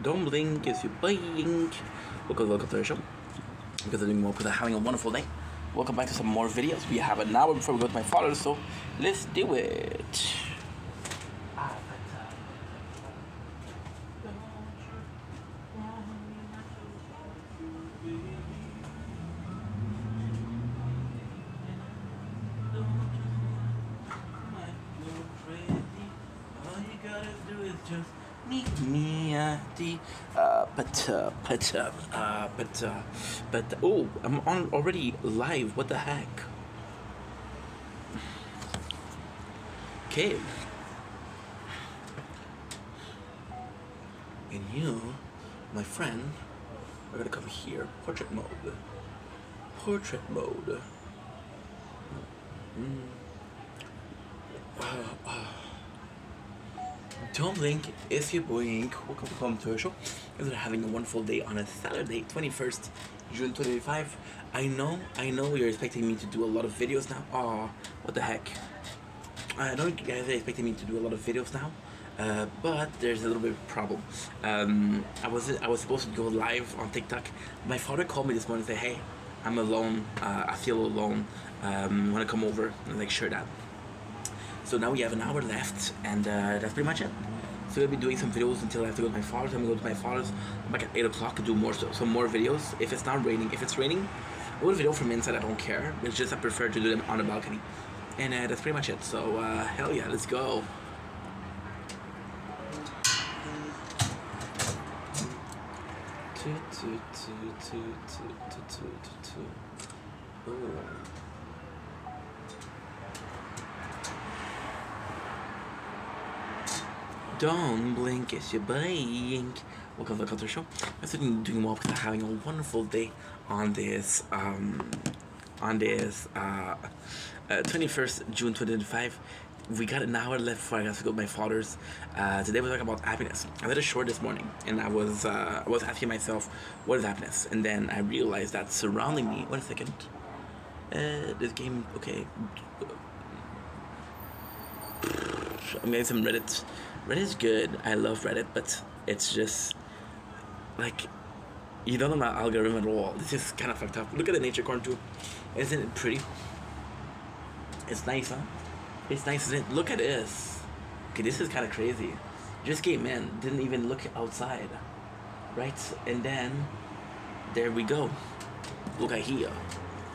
Don't blink as you blink. Welcome to the show. Because I'm doing more, because I'm having a wonderful day. Welcome back to some more videos. We have an hour before we go to my father, so let's do it. Just meet me at the but oh, I'm on already live. What the heck? Okay. And you, my friend, are gonna come here. Portrait mode. Portrait mode. Don't blink if you blink. Welcome to our show. We're having a wonderful day on a Saturday, 21st June 2025. I know you're expecting me to do a lot of videos now. Aw, what the heck? I know you guys are expecting me to do a lot of videos now, but there's a little bit of a problem. I was supposed to go live on TikTok. My father called me this morning and said, "Hey, I'm alone. I feel alone. Want to come over?" And I'm like, "Sure, Dad." So now we have an hour left, and that's pretty much it. So I'll be doing some videos until I have to go to my father's. I'm gonna go to my father's. I'm back at 8 o'clock to do some more videos. If it's not raining, if it's raining, I will video from inside. I don't care. It's just I prefer to do them on the balcony, and that's pretty much it. So hell yeah, let's go. Ooh. Don't blink as you blink. Welcome to the Culture Show. I'm still doing well because I'm having a wonderful day on this 21st June 2025. We got an hour left before I got to go to my father's. Today we're talking about happiness. I did a short this morning, and I was asking myself, what is happiness? And then I realized that surrounding me. Wait a second. This game. Okay. I'm getting some Reddit. Reddit's good. I love Reddit, but it's just like you don't know my algorithm at all. This is kind of fucked up. Look at the nature corn too. Isn't it pretty? It's nice, huh? It's nice, isn't it? Look at this. Okay, this is kind of crazy. Just came in, didn't even look outside, right? And then there we go. Look at here.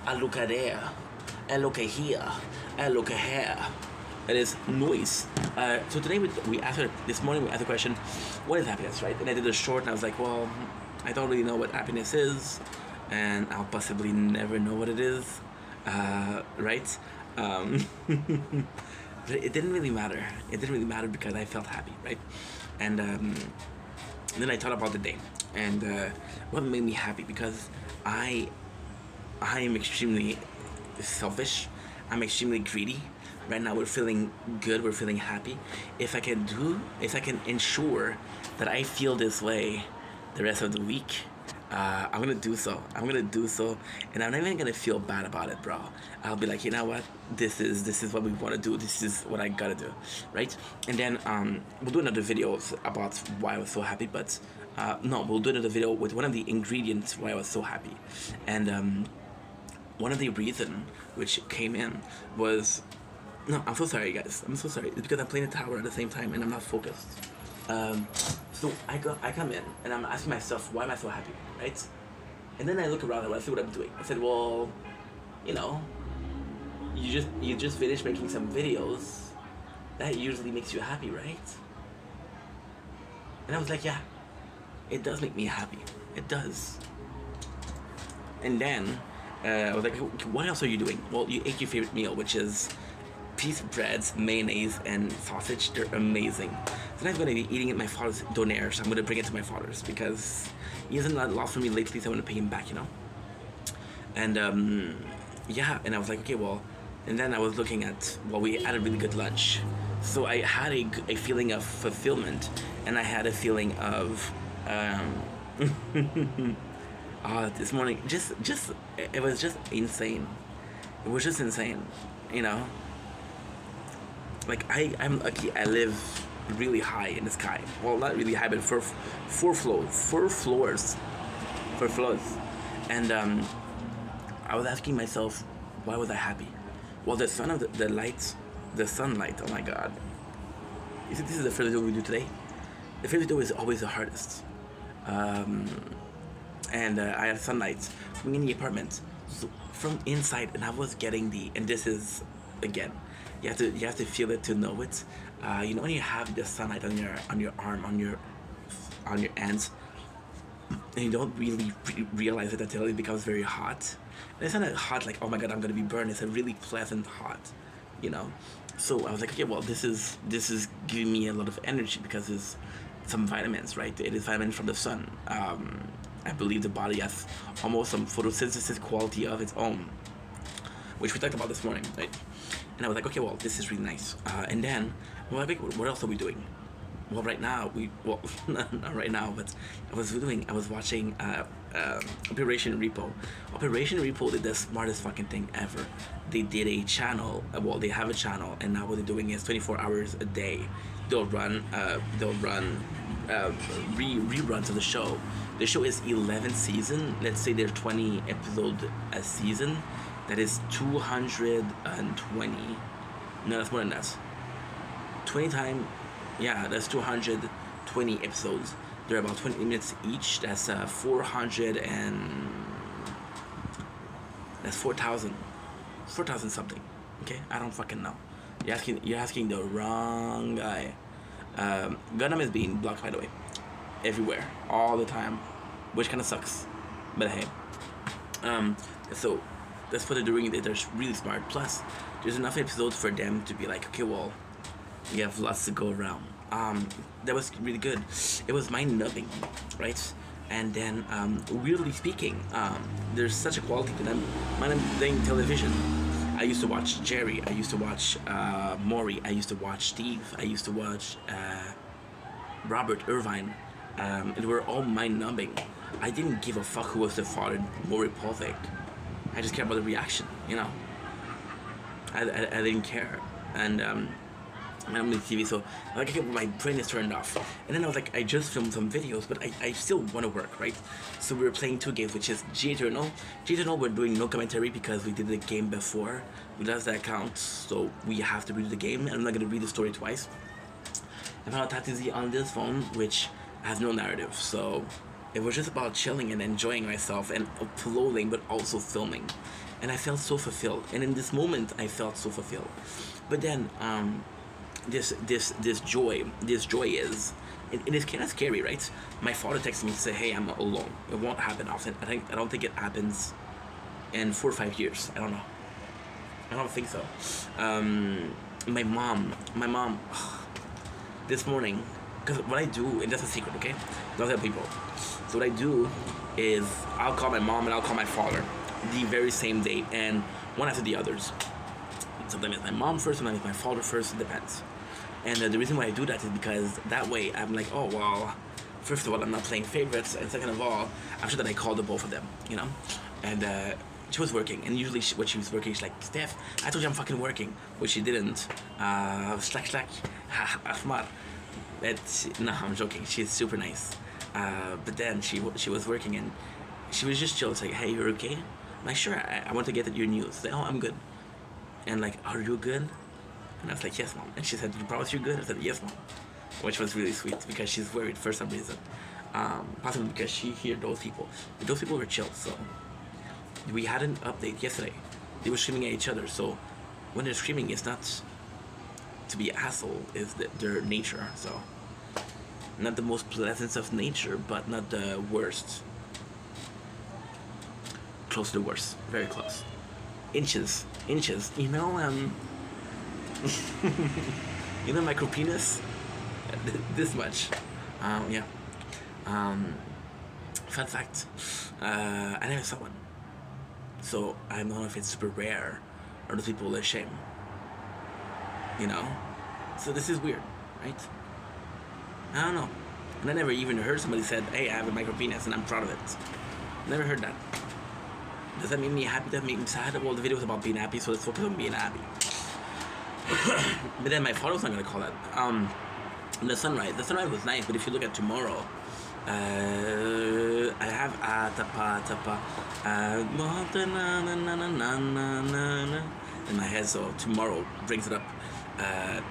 I look at there. I look at here. I look at here. It is noise. So today we answered, this morning we asked the question, what is happiness, right? And I did a short and I was like, well, I don't really know what happiness is, and I'll possibly never know what it is, right? But it didn't really matter. It didn't really matter because I felt happy, right? And then I thought about the day and what made me happy, because I am extremely selfish. I'm extremely greedy. Right now we're feeling good, we're feeling happy. If I can ensure that I feel this way the rest of the week, I'm gonna do so. And I'm not even gonna feel bad about it, bro. I'll be like, you know what? This is what we wanna do. This is what I gotta do, right? And then we'll do another video about why I was so happy, but no, we'll do another video with one of the ingredients why I was so happy. And one of the reason which came in was, no, I'm so sorry, guys. I'm so sorry. It's because I'm playing the tower at the same time and I'm not focused. So I come in and I'm asking myself, why am I so happy, right? And then I look around and I see what I'm doing. I said, well, you know, you just finished making some videos. That usually makes you happy, right? And I was like, yeah, it does make me happy. It does. And then I was like, what else are you doing? Well, you ate your favorite meal, which is piece of breads, mayonnaise, and sausage. They're amazing. So I'm going to be eating at my father's donaire, so I'm going to bring it to my father's because he hasn't lost for me lately, so I want to pay him back, you know? And yeah, and I was like, okay, well, and then I was looking at, well, we had a really good lunch. So I had a feeling of fulfillment, and I had a feeling of, this morning, it was just insane. It was just insane, you know? Like, I'm lucky I live really high in the sky. Well, not really high, but four floors, four floors. And I was asking myself, why was I happy? Well, the lights, the sunlight. Oh my God! You think this is the first video we do today? The first video is always the hardest. And I had sunlight coming in the apartment, so from inside, and I was getting and this is, again, you have to feel it to know it. You know when you have the sunlight on your arm, on your hands, and you don't really realize it until it becomes very hot. And it's not a hot like, oh my God, I'm gonna be burned. It's a really pleasant hot, you know. So I was like, okay, well, this is giving me a lot of energy because it's some vitamins, right? It is vitamins from the sun. I believe the body has almost some photosynthesis quality of its own, which we talked about this morning, right? And I was like, okay, well, this is really nice. And then, well, what else are we doing? Well, right now, not right now, but I was watching Operation Repo. Operation Repo did the smartest fucking thing ever. They did a channel, well, they have a channel, and now what they're doing is 24 hours a day. They'll run reruns of the show. The show is 11 season. Let's say there's 20 episodes a season. That is 220. No, that's more than that. 20 times, yeah, that's 220 episodes. They're about 20 minutes each. That's 400 and that's 4,000 something. Okay, I don't fucking know. You're asking the wrong guy. Gundam is being blocked, by the way, everywhere, all the time, which kind of sucks. But hey, so that's what they're doing. They're really smart. Plus, there's enough episodes for them to be like, okay, well, you have lots to go around. That was really good. It was mind-numbing, right? And then, weirdly speaking, there's such a quality to them. Mind-numbing television. I used to watch Jerry. I used to watch Maury. I used to watch Steve. I used to watch Robert Irvine. They were all mind-numbing. I didn't give a fuck who was the father, Maury Povich. I just cared about the reaction, you know. I didn't care. And I'm on TV, so like, okay, my brain is turned off. And then I was like, I just filmed some videos, but I still want to work, right? So we were playing two games, which is G Eternal. G Eternal, we're doing no commentary because we did the game before. But does that count? So we have to read the game, and I'm not gonna read the story twice. I found out Tatizi on this phone, which has no narrative, so it was just about chilling and enjoying myself and uploading, but also filming. And I felt so fulfilled. And in this moment, I felt so fulfilled. But then, this joy is, it is kind of scary, right? My father texted me to say, hey, I'm alone. It won't happen often. I don't think it happens in 4 or 5 years. I don't know. I don't think so. My mom, this morning, because what I do, and that's a secret, okay? Don't tell people. So what I do is I'll call my mom and I'll call my father the very same day, and one after the others. Sometimes it's my mom first, sometimes it's my father first, it depends. And the reason why I do that is because that way I'm like, oh, well, first of all, I'm not playing favorites, and second of all, I'm sure that I called the both of them, you know? And she was working, and usually when she was working, she's like, Steph, I told you I'm fucking working, which she didn't. Slack, Ahmar. No, I'm joking, she's super nice. But then she was working, and she was just chill, it's like, hey, you're okay? I'm like, sure, I want to get your news. Like, oh, I'm good. And like, are you good? And I was like, yes, mom. And she said, you promise you're good? I said, yes, mom. Which was really sweet because she's worried for some reason. Possibly because she heard those people. But those people were chill, so. We had an update yesterday. They were screaming at each other, so when they're screaming, it's not to be asshole, it's their nature, so. Not the most pleasant of nature, but not the worst. Close to the worst. Very close. Inches. You know, you know, micro penis? This much. Yeah. Fun fact. I never saw one. So I don't know if it's super rare or those people are ashamed. You know? So this is weird, right? I don't know. And I never even heard somebody said, hey, I have a micro penis and I'm proud of it. Never heard that. Does that make me happy? Does that make me sad? Well, the video was about being happy, so let's focus on being happy. But then my father was not gonna call that. And the sunrise was nice, but if you look at tomorrow, I have tapa tapa in my head, so tomorrow brings it up.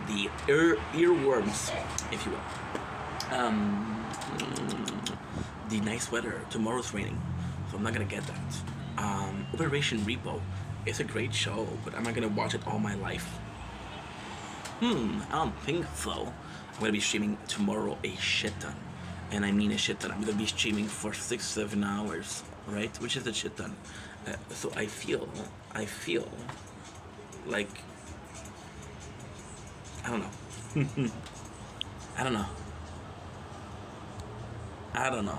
The earworms, if you will. The nice weather. Tomorrow's raining, so I'm not gonna get that. Operation Repo. It's a great show, but am I gonna watch it all my life? I don't think so. I'm gonna be streaming tomorrow a shit ton. And I mean a shit ton. I'm gonna be streaming for 6-7 hours, right? Which is a shit ton. So I feel like, I don't know. I don't know. I don't know.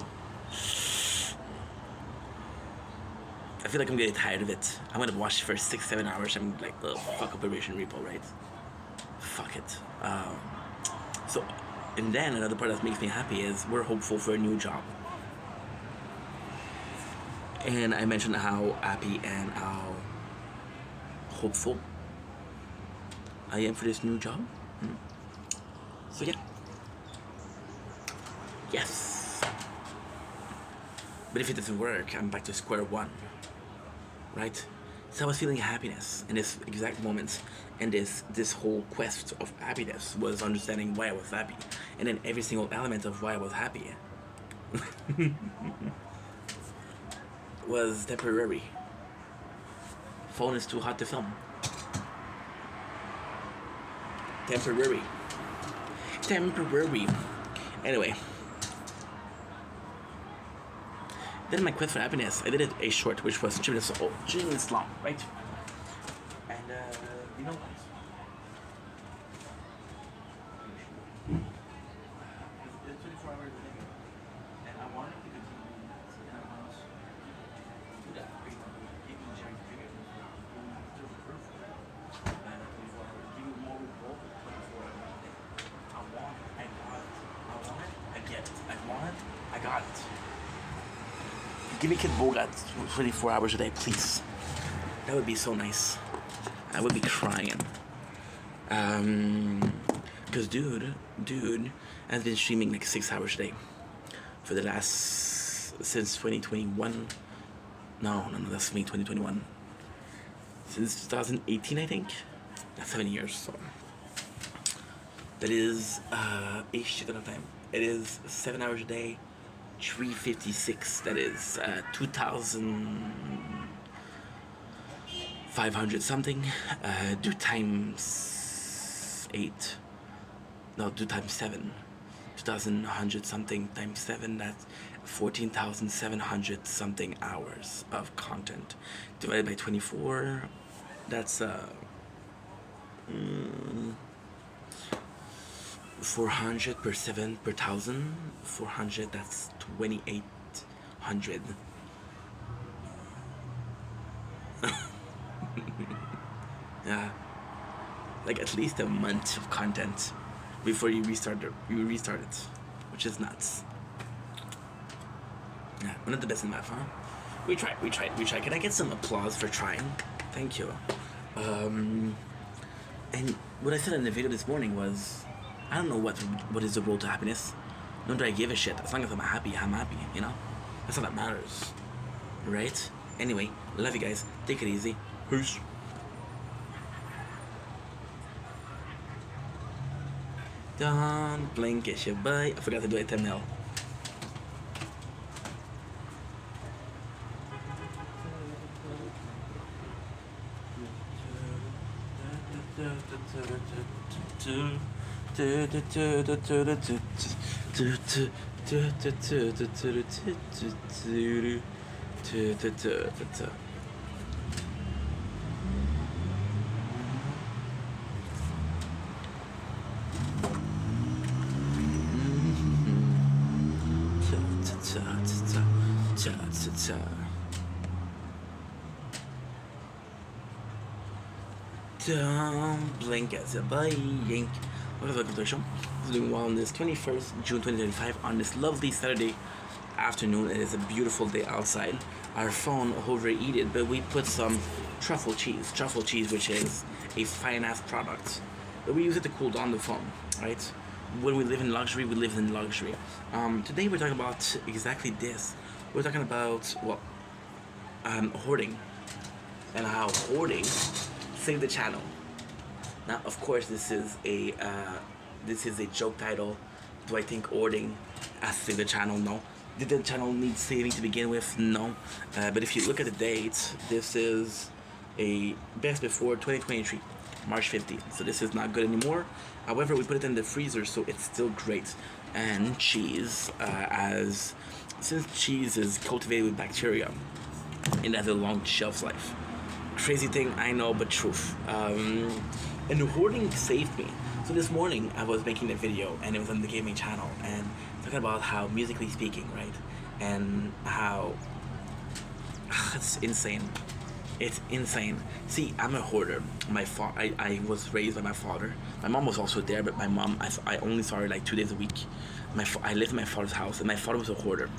I feel like I'm getting tired of it. I'm gonna watch it for 6-7 hours. I'm like, oh, fuck Operation Repo, right? Fuck it. So, and then another part that makes me happy is we're hopeful for a new job. And I mentioned how happy and how hopeful I am for this new job. So yeah. Yes. But if it doesn't work, I'm back to square one. Right? So I was feeling happiness in this exact moment, and this whole quest of happiness was understanding why I was happy, and then every single element of why I was happy was temporary. Phone is too hot to film. Temporary. Anyway. Then my quest for happiness, I did it a short, which was 2 minutes long, right? And you know what? It's 24 hours a day, and I wanted to continue that, and I want to do that. For example, give me giant figures, going after the proof, and 24 hours, give me more report, 24 hours a day. I want it, I got it. I want it, I get it. I want it, I got it. Give me Kid Bogat 24 hours a day, please. That would be so nice. I would be crying. Cause dude has been streaming like 6 hours a day for the since 2021. No, that's me 2021. Since 2018, I think. That's 7 years. So that is a shit ton of time. It is 7 hours a day. 356, that is 2,500 something. Do times 8. No, do times 7. 2,100 something times 7, that's 14,700 something hours of content. Divided by 24, that's 400 per 7 per 1,000. 400, that's 2,800. Yeah, like at least a month of content before you restart it, which is nuts. Yeah, we're not the best in math, huh? We tried. Can I get some applause for trying? Thank you. And what I said in the video this morning was, I don't know what is the road to happiness. Nor do I give a shit. As long as I'm happy, you know? That's all that matters. Right? Anyway, love you guys. Take it easy. Peace. Don't blink, it's your bye. I forgot to do a thumbnail. Don't blink as a blank. What is the show? It's doing well on this 21st June 2025 on this lovely Saturday afternoon. It is a beautiful day outside. Our phone overheated, but we put some truffle cheese, which is a fine ass product. But we use it to cool down the phone, right? when we live in luxury, we live in luxury. Today we're talking about exactly this. We're talking about hoarding and how hoarding saved the channel. Now, of course, this is a joke title. Do I think hoarding has saved the channel? No. Did the channel need saving to begin with? No. But if you look at the date, this is a best before 2023, March 15th. So this is not good anymore. However, we put it in the freezer, so it's still great. And cheese, since cheese is cultivated with bacteria, it has a long shelf life. Crazy thing, I know, but truth. And hoarding saved me. So this morning I was making a video and it was on the gaming channel and talking about how musically speaking, right? And how it's insane. It's insane. See, I'm a hoarder. I was raised by my father. My mom was also there, but my mom, I only saw her like 2 days a week. I lived in my father's house and my father was a hoarder.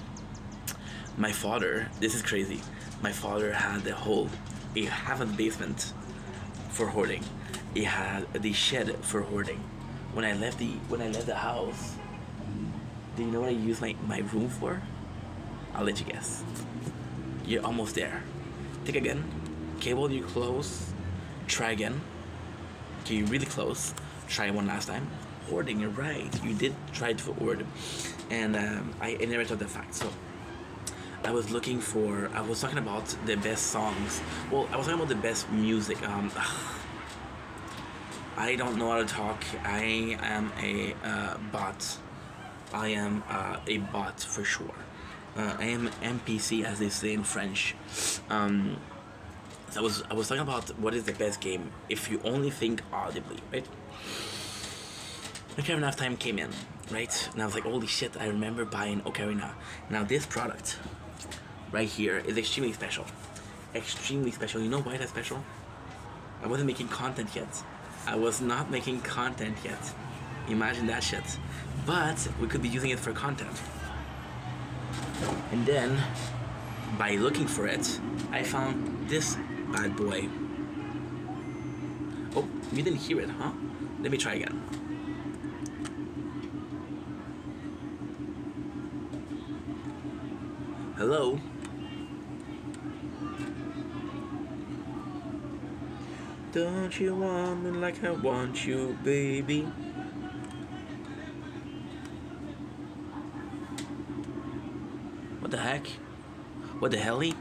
My father, this is crazy. My father had half of the basement for hoarding. He had the shed for hoarding. When I left the house, do you know what I used my room for? I'll let you guess. You're almost there. Think again. Cable you close. Try again. Okay, you're really close. Try one last time. Hoarding, you're right. You did try to hoard. And I never thought the fact. So I was talking about the best songs. Well, I was talking about the best music. I don't know how to talk. I am a bot. I am a bot for sure. I am NPC, as they say in French. So I was talking about what is the best game if you only think audibly, right? Ocarina of Time came in, right? And I was like, holy shit, I remember buying Ocarina. Now this product right here is extremely special. Extremely special. You know why that's special? I wasn't making content yet. I was not making content yet. Imagine that shit. But we could be using it for content. And then, by looking for it, I found this bad boy. Oh, you didn't hear it, huh? Let me try again. Hello? Don't you want me like I want you, baby? What the heck? What the helly?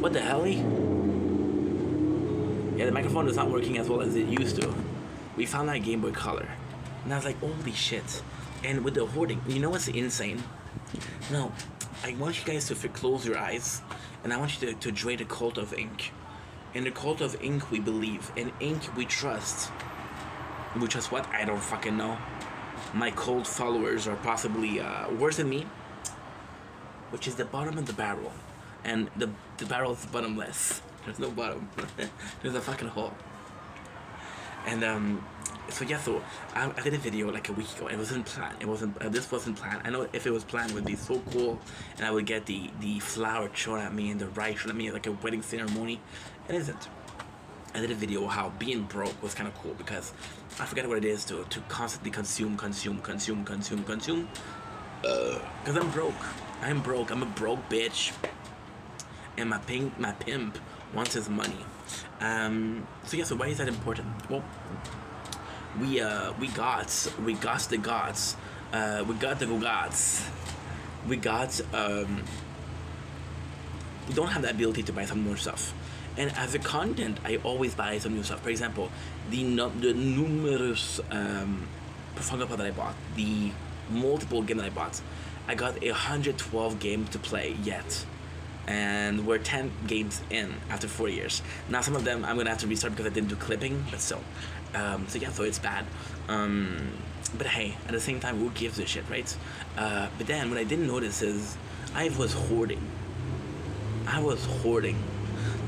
What the helly? Yeah, the microphone is not working as well as it used to. We found that Game Boy Color. And I was like, holy shit. And with the hoarding, you know what's insane? No. I want you guys to close your eyes, and I want you to join the cult of ink. In the cult of ink, we believe. In ink, we trust. We trust what? I don't fucking know. My cult followers are possibly worse than me, which is the bottom of the barrel. And the barrel is bottomless. There's no bottom. There's a fucking hole. And so I did a video like a week ago. It wasn't planned. This wasn't planned. I know if it was planned, it would be so cool, and I would get the flower thrown at me and the rice thrown at me like a wedding ceremony. It isn't. I did a video how being broke was kind of cool because I forget what it is to constantly consume. Because I'm broke. I'm broke. I'm a broke bitch. And my pimp wants his money. So why is that important? Well, we got the gods. We don't have the ability to buy some more stuff. And as a content, I always buy some new stuff. For example, the numerous Funko Pop that I bought, the multiple game that I bought, I got 112 games to play yet. And we're 10 games in after 4 years. Now some of them I'm gonna have to restart because I didn't do clipping, but still. So it's bad. But hey, at the same time, who gives a shit, right? But then what I didn't notice is I was hoarding.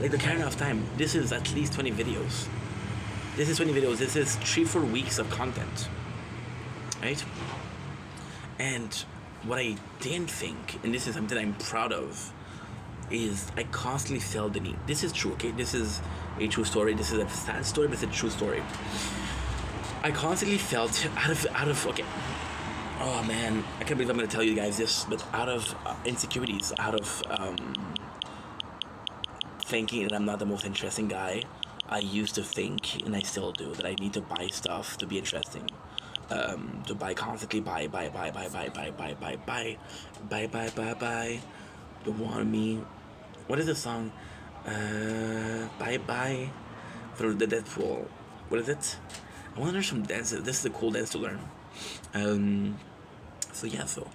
Like the Ocarina of Time, this is at least 20 videos. This is 3-4 weeks of content, right? And what I didn't think, and this is something I'm proud of, is I constantly felt the need. This is true, okay? This is a true story. This is a sad story, but it's a true story. I constantly felt out of okay. Oh man, I can't believe I'm gonna tell you guys this, but out of insecurities, out of thinking that I'm not the most interesting guy, I used to think, and I still do, that I need to buy stuff to be interesting. To buy constantly, buy. You want me? What is the song? Bye. For the Deadpool. What is it? I want to learn some dances. This is a cool dance to learn. Um, so yeah, so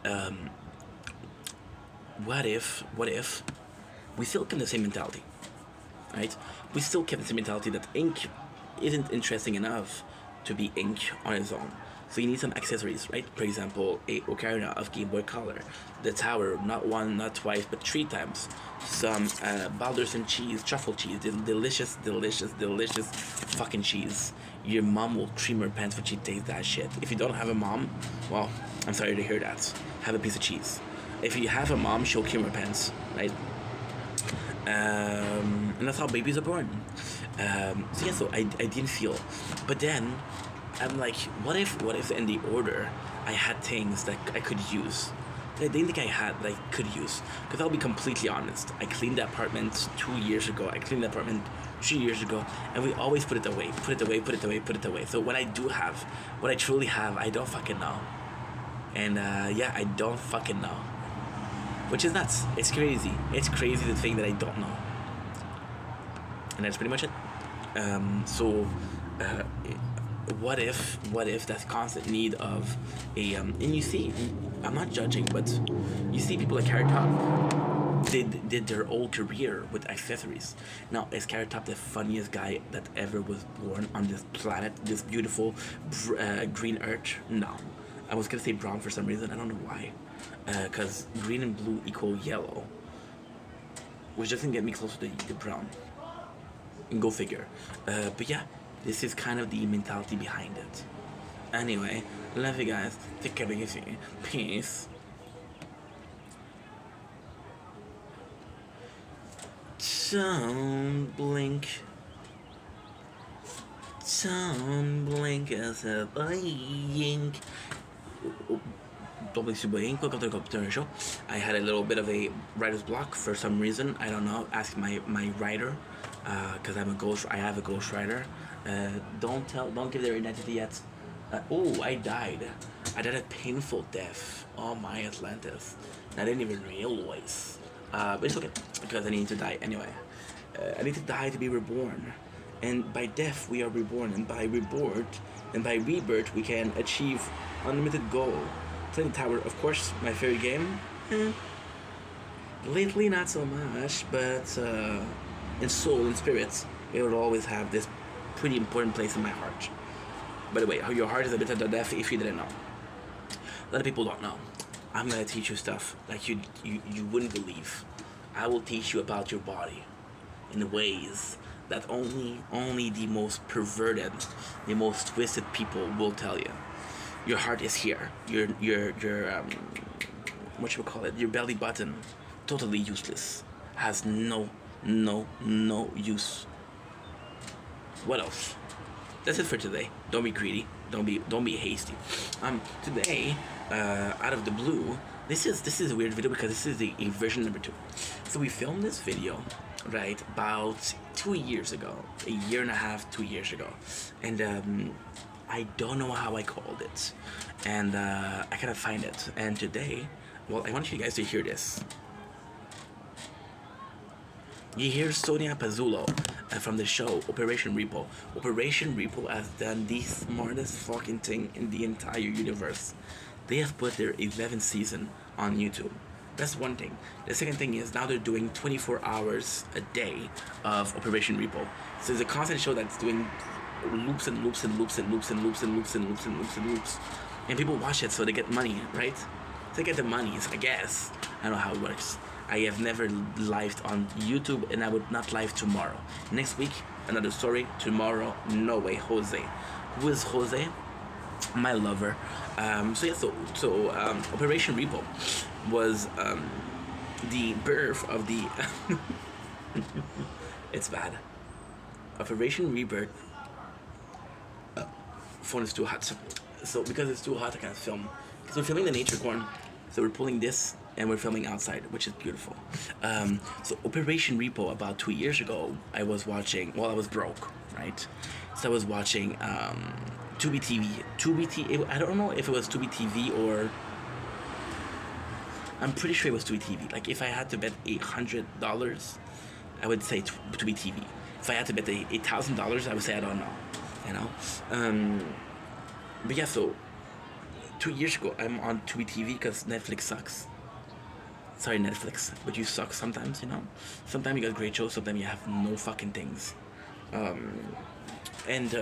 um, what if we still kept the same mentality, right? We still kept the same mentality that ink isn't interesting enough to be ink on its own. So you need some accessories, right? For example, a Ocarina of Game Boy Color, the tower, not one, not twice, but three times. Some Balderson cheese, truffle cheese, delicious fucking cheese. Your mom will cream her pants when she tastes that shit. If you don't have a mom, well, I'm sorry to hear that. Have a piece of cheese. If you have a mom, she'll cream her pants, right? And that's how babies are born. So yeah, so I didn't feel, but then I'm like, what if in the order I had things that I could use. That I didn't think I had that I could use. Because I'll be completely honest. I cleaned the apartment 2 years ago. I cleaned the apartment 3 years ago, and we always put it away. So what I do have, what I truly have, I don't fucking know. And yeah, I don't fucking know. Which is nuts. It's crazy. It's crazy to think that I don't know. And that's pretty much it. So, what if that constant need of a and you see, I'm not judging, but you see people like Carrot Top did their whole career with accessories. Now, is Carrot Top the funniest guy that ever was born on this planet, this beautiful green earth? No, I was gonna say brown for some reason. I don't know why, because green and blue equal yellow, which doesn't get me closer to the brown. And go figure. But yeah, this is kind of the mentality behind it. Anyway, love you guys. Take care of you. Peace. Don't blink. Don't blink as a blink. Don't blink super ink. Welcome to the Computer Show. I had a little bit of a writer's block for some reason. I don't know. Ask my writer. Because I have a ghostwriter. Don't give their identity yet. Oh, I died a painful death. Oh my Atlantis. I didn't even realize. But it's okay, because I need to die anyway. I need to die to be reborn. And by death we are reborn, and by rebirth we can achieve unlimited goal. Playing Tower, of course, my favorite game. Lately not so much, but in soul and spirits, it will always have this pretty important place in my heart. By the way, your heart is a bit of the death if you didn't know. A lot of people don't know. I'm gonna teach you stuff like you wouldn't believe. I will teach you about your body in ways that only the most perverted, the most twisted people will tell you. Your heart is here. Your what should we call it? Your belly button, totally useless. Has no use. What else? That's it for today. Don't be greedy. Don't be hasty. Today, out of the blue, this is a weird video because this is a version number 2. So we filmed this video, right, about 2 years ago, a year and a half, 2 years ago, and I don't know how I called it, and I gotta find it. And today, well, I want you guys to hear this. You hear Sonia Pazzulo from the show Operation Repo. Operation Repo has done the smartest fucking thing in the entire universe. They have put their 11th season on YouTube. That's one thing. The second thing is now they're doing 24 hours a day of Operation Repo. So it's a constant show that's doing loops and loops and loops and loops and loops and loops and loops and loops and loops. And people watch it so they get money, right? They get the monies, I guess. I don't know how it works. I have never lived on YouTube, and I would not live tomorrow. Next week, another story. Tomorrow, no way, Jose. Who is Jose? My lover. So Operation Repo was the birth of the. It's bad. Operation Rebirth. Phone is too hot. So because it's too hot, I can't film. Because we're filming the nature corn, so we're pulling this and we're filming outside, which is beautiful. So Operation Repo, about 2 years ago, I was watching. Well, I was broke, right? So I was watching Tubi TV. Tubi TV. I don't know if it was Tubi TV or. I'm pretty sure it was Tubi TV. Like if I had to bet $800, I would say Tubi TV. If I had to bet the $8,000, I would say I don't know. You know, but yeah. So 2 years ago, I'm on Tubi TV because Netflix sucks. Sorry, Netflix, but you suck sometimes. You know, sometimes you got great shows, sometimes you have no fucking things. And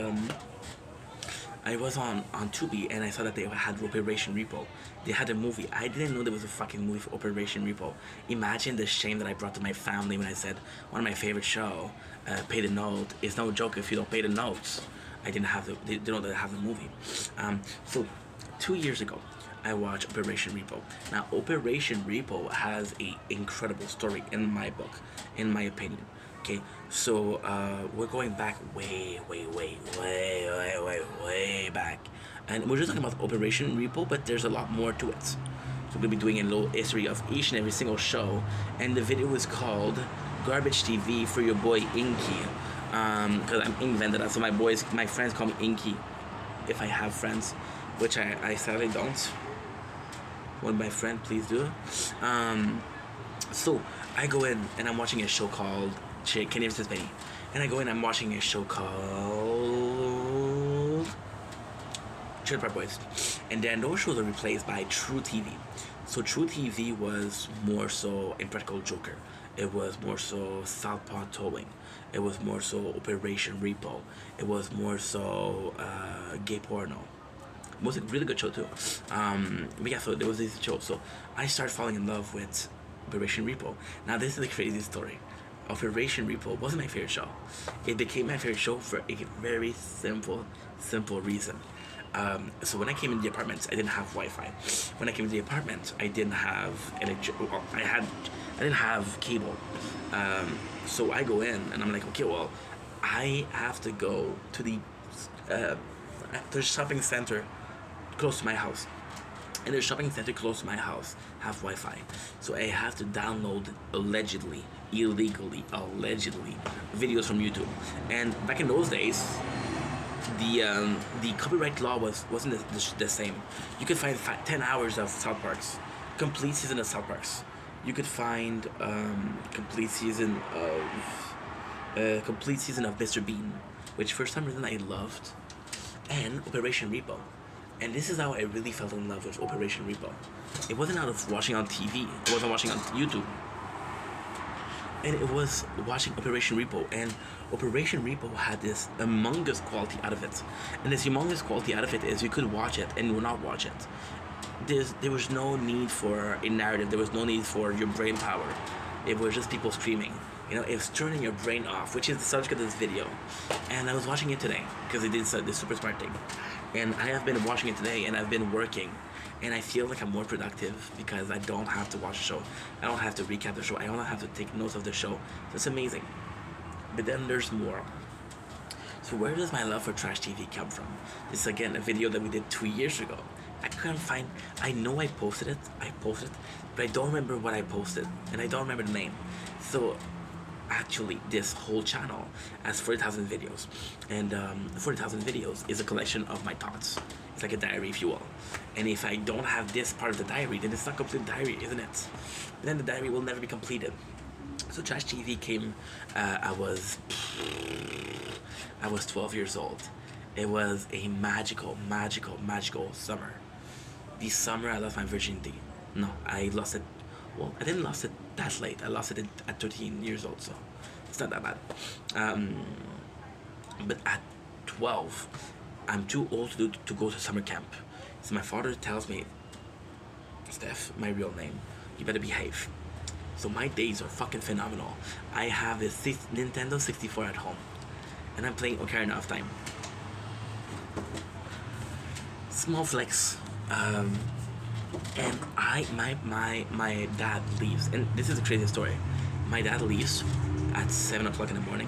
I was on Tubi and I saw that they had Operation Repo. They had a movie. I didn't know there was a fucking movie for Operation Repo. Imagine the shame that I brought to my family when I said one of my favorite show, Pay the Note. It's no joke if you don't pay the notes. I didn't have they don't have the movie. So 2 years ago, I watched Operation Repo. Now, Operation Repo has a incredible story in my book, in my opinion. Okay, so we're going back way back, and we're just talking about Operation Repo, but there's a lot more to it. So we're gonna be doing a little history of each and every single show, and the video is called Garbage TV for your boy Inky, because I'm invented that, so my friends call me Inky, if I have friends, which I sadly don't. One my friend, please do. So I go in and I'm watching a show called Kenny vs. Benny. And I go in, I'm watching a show called Trailer Park Boys. And then those shows are replaced by True TV. So True TV was more so Impractical Joker. It was more so Southpaw Towing. It was more so Operation Repo. It was more so Gay Porno. It was a really good show too. But yeah, so there was this show. So I started falling in love with Operation Repo. Now this is a crazy story. Operation Repo wasn't my favorite show. It became my favorite show for a very simple reason. So when I came into the apartment, I didn't have Wi-Fi. When I came to the apartment, I didn't have I didn't have cable. So I go in and I'm like, okay, well, I have to go to the shopping center close to my house. And the shopping center close to my house have Wi-Fi. So I have to download illegally, videos from YouTube. And back in those days, the copyright law wasn't the same. You could find 10 hours of South Parks, complete season of South Parks. You could find complete season of Mr. Bean, which for some reason I loved, and Operation Repo. And this is how I really fell in love with Operation Repo. It wasn't out of watching on TV. It wasn't watching on YouTube. And it was watching Operation Repo. And Operation Repo had this humongous quality out of it. And this humongous quality out of it is you could watch it and you would not watch it. There was no need for a narrative. There was no need for your brain power. It was just people screaming. You know, it's turning your brain off, which is the subject of this video. And I was watching it today because it did this super smart thing. And I have been watching it today, and I've been working, and I feel like I'm more productive because I don't have to watch the show. I don't have to recap the show. I don't have to take notes of the show. So it's amazing. But then there's more. So where does my love for trash TV come from? This is again a video that we did 2 years ago. I couldn't find. I know I posted it, but I don't remember what I posted, and I don't remember the name. So actually, this whole channel has 40,000 videos, and 40,000 videos is a collection of my thoughts. It's like a diary, if you will. And if I don't have this part of the diary, then it's not complete diary, isn't it? Then the diary will never be completed. So Trash TV came. I was 12 years old. It was a magical summer. This summer, I lost my virginity. No, I lost it. Well, I didn't lost it that late. I lost it at 13 years old, so it's not that bad. But at 12, I'm too old to go to summer camp. So my father tells me, Steph, my real name, you better behave. So my days are fucking phenomenal. I have a Nintendo 64 at home, and I'm playing Ocarina of Time. Small flex. And my dad leaves, and this is a crazy story. My dad leaves at 7 o'clock in the morning,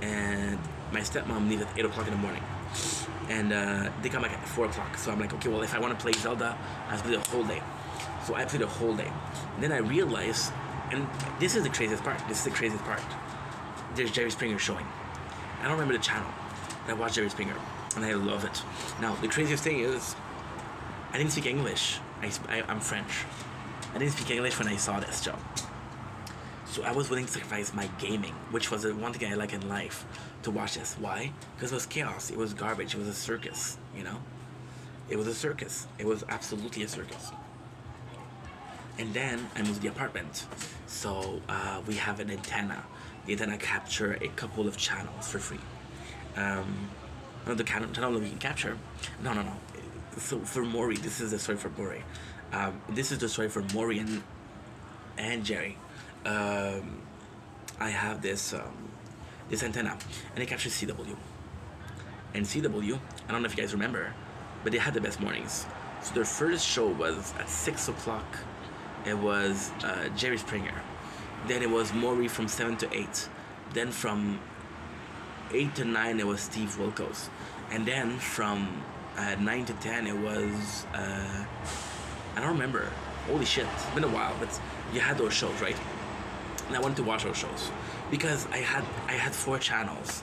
and my stepmom leaves at 8 o'clock in the morning, and they come back at 4 o'clock. So I'm like, okay, well, if I want to play Zelda, I have to play the whole day. So I played the whole day. And then I realized, and this is the craziest part. This is the craziest part. There's Jerry Springer showing. I don't remember the channel. I watched Jerry Springer, and I love it. Now the craziest thing is, I didn't speak English. I'm French. I didn't speak English when I saw this show. So I was willing to sacrifice my gaming, which was the one thing I like in life, to watch this. Why? Because it was chaos. It was garbage. It was a circus, you know? It was a circus. It was absolutely a circus. And then I moved to the apartment. So we have an antenna. The antenna capture a couple of channels for free. The channel that we can capture. No. So for Maury, this is the story for Maury. This is the story for Maury and Jerry. I have this antenna, and it captures CW. And CW, I don't know if you guys remember, but they had the best mornings. So their first show was at 6 o'clock. It was Jerry Springer. Then it was Maury from 7 to 8. Then from 8 to 9 it was Steve Wilkos. And then from 9 to 10 it was I don't remember. Holy shit, it's been a while, but you had those shows, right? And I wanted to watch those shows because I had 4 channels.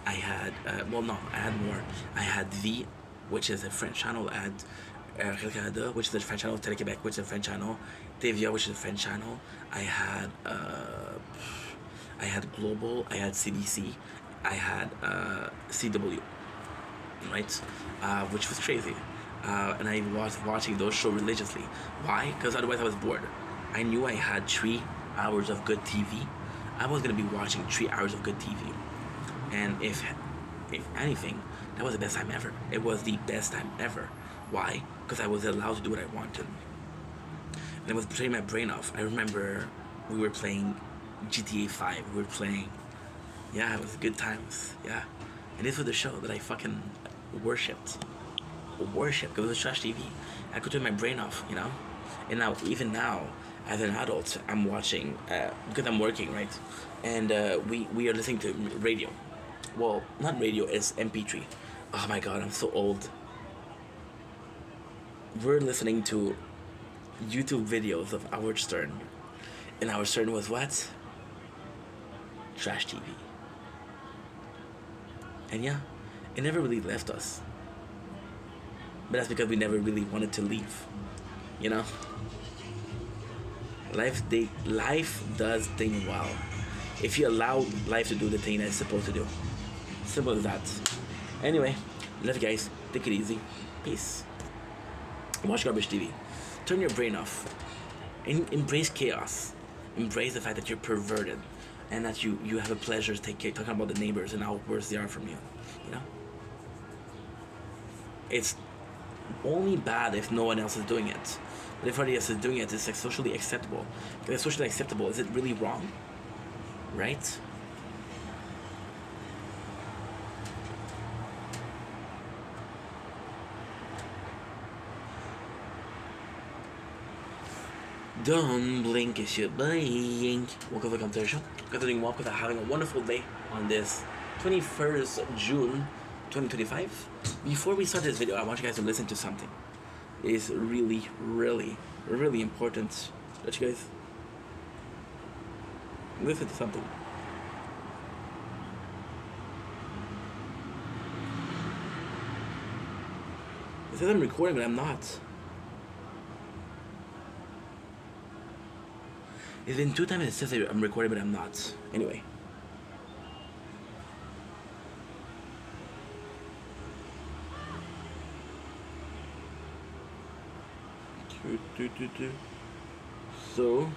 I had I had more. I had V, which is a French channel. I had Radio Canada, which is a French channel. Télé-Québec, which is a French channel. TVA, which is a French channel. I had Global. I had CBC. I had CW, right? Which was crazy. And I was watching those shows religiously. Why? Because otherwise I was bored. I knew I had 3 hours of good TV. I was gonna be watching 3 hours of good TV. And if anything, that was the best time ever. It was the best time ever. Why? Because I was allowed to do what I wanted. And it was turning my brain off. I remember we were playing GTA 5. We were playing, it was good times. Yeah. And this was the show that I fucking worshipped, because it was trash TV. I could turn my brain off, you know. And now, even now, as an adult, I'm watching because I'm working, right? And we are listening to radio. Well, not radio, it's MP3. Oh my god, I'm so old. We're listening to YouTube videos of Howard Stern, and Howard Stern was what? Trash TV. And yeah, it never really left us. But that's because we never really wanted to leave, you know? Life does things well if you allow life to do the thing that it's supposed to do. Simple as that. Anyway, love you guys. Take it easy. Peace. Watch garbage TV. Turn your brain off. Embrace chaos. Embrace the fact that you're perverted, and that you have a pleasure talking about the neighbors and how worse they are from you. You know. It's only bad if no one else is doing it. But if everybody else is doing it, it's like socially acceptable. If it's socially acceptable, is it really wrong? Right? Don't blink if you blink. Welcome to the show. Continuing walk with having a wonderful day on this 21st June 2025. Before we start this video, I want you guys to listen to something. It is really, really, really important that you guys listen to something. It says I'm recording, but I'm not. It's been 2 times it says I'm recording, but I'm not. Anyway. So,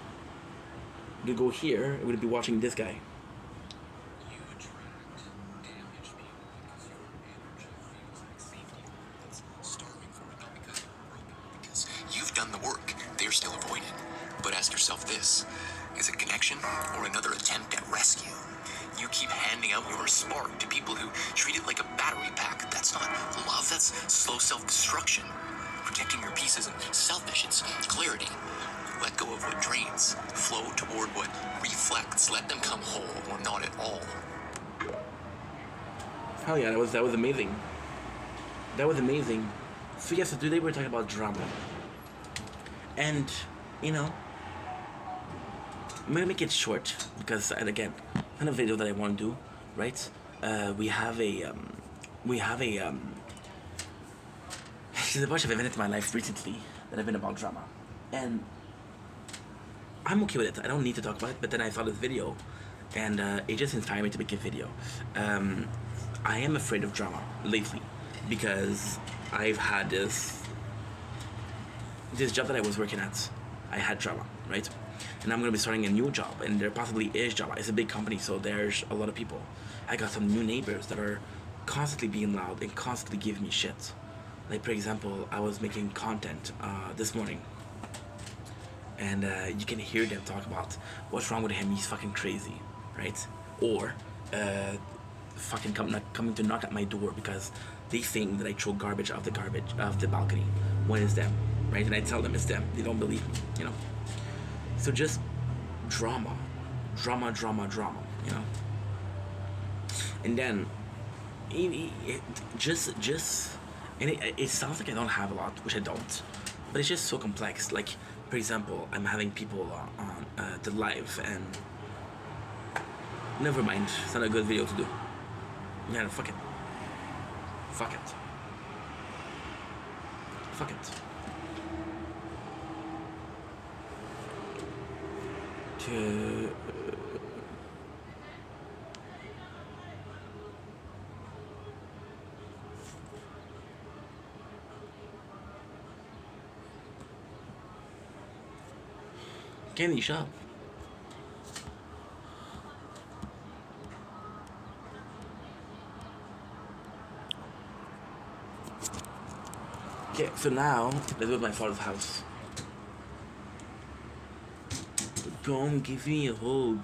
you go here, we're gonna be watching this guy. You attract damaged people because your energy feels like safety that's starving for it, not because you're broken. Because you've done the work, they're still avoiding. But ask yourself this, is it connection or another attempt at rescue? You keep handing out your spark to people who treat it like a battery pack. That's not love, that's slow self-destruction. Protecting your peace isn't selfish, it's clarity. Let go of what drains. Flow toward what reflects. Let them come whole or not at all. Hell yeah, that was amazing. That was amazing. So yes, so today we're talking about drama, and you know, I'm gonna make it short because, and again, kind of video that I want to do, right? We have a there's a bunch of events in my life recently that have been about drama, and I'm okay with it. I don't need to talk about it. But then I saw this video, and it just inspired me to make a video. I am afraid of drama lately because I've had this job that I was working at. I had drama, right? And I'm gonna be starting a new job, and there possibly is drama. It's a big company, so there's a lot of people. I got some new neighbors that are constantly being loud and constantly giving me shit. Like for example, I was making content this morning, and you can hear them talk about what's wrong with him. He's fucking crazy, right? Or fucking coming to knock at my door because they think that I throw garbage off the balcony when it's them, right? And I tell them it's them. They don't believe me, you know. So just drama, you know. And then it sounds like I don't have a lot, which I don't, but it's just so complex. Like for example, I'm having people on the live, and never mind, it's not a good video to do. Yeah, no, fuck it. Fuck it. Fuck it. To Candy shop. Okay, so now let's go to my father's house. Come give me a hug.